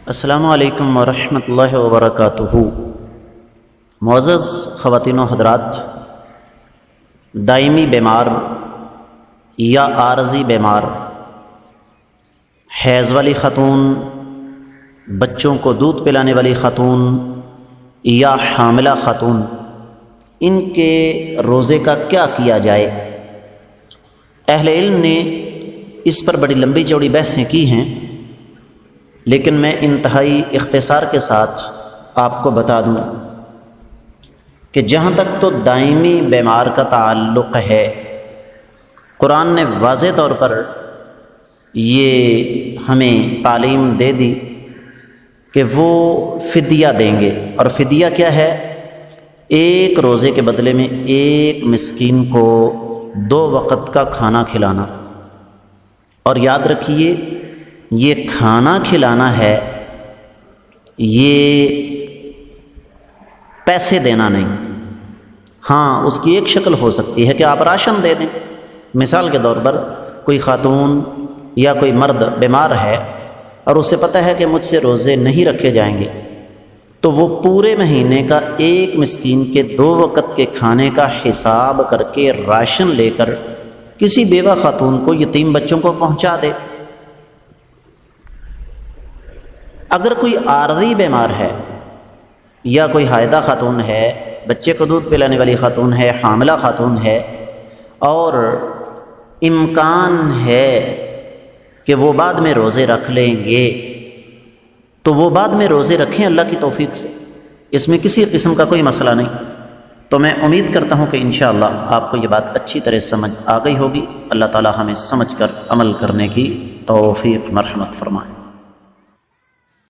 السلام علیکم ورحمۃ اللہ وبرکاتہ۔ معزز خواتین و حضرات، دائمی بیمار یا عارضی بیمار، حیض والی خاتون، بچوں کو دودھ پلانے والی خاتون یا حاملہ خاتون، ان کے روزے کا کیا کیا جائے؟ اہل علم نے اس پر بڑی لمبی چوڑی بحثیں کی ہیں، لیکن میں انتہائی اختصار کے ساتھ آپ کو بتا دوں کہ جہاں تک تو دائمی بیمار کا تعلق ہے، قرآن نے واضح طور پر یہ ہمیں تعلیم دے دی کہ وہ فدیہ دیں گے، اور فدیہ کیا ہے؟ ایک روزے کے بدلے میں ایک مسکین کو 2 وقت کا کھانا کھلانا۔ اور یاد رکھیے، یہ کھانا کھلانا ہے، یہ پیسے دینا نہیں۔ ہاں، اس کی ایک شکل ہو سکتی ہے کہ آپ راشن دے دیں۔ مثال کے طور پر کوئی خاتون یا کوئی مرد بیمار ہے اور اسے پتہ ہے کہ مجھ سے روزے نہیں رکھے جائیں گے، تو وہ پورے مہینے کا ایک مسکین کے 2 وقت کے کھانے کا حساب کر کے راشن لے کر کسی بیوہ خاتون کو، یتیم بچوں کو پہنچا دے۔ اگر کوئی عارضی بیمار ہے یا کوئی حائضہ خاتون ہے، بچے کو دودھ پلانے والی خاتون ہے، حاملہ خاتون ہے، اور امکان ہے کہ وہ بعد میں روزے رکھ لیں گے، تو وہ بعد میں روزے رکھیں اللہ کی توفیق سے، اس میں کسی قسم کا کوئی مسئلہ نہیں۔ تو میں امید کرتا ہوں کہ انشاءاللہ آپ کو یہ بات اچھی طرح سمجھ آ گئی ہوگی۔ اللہ تعالی ہمیں سمجھ کر عمل کرنے کی توفیق مرحمت فرمائے۔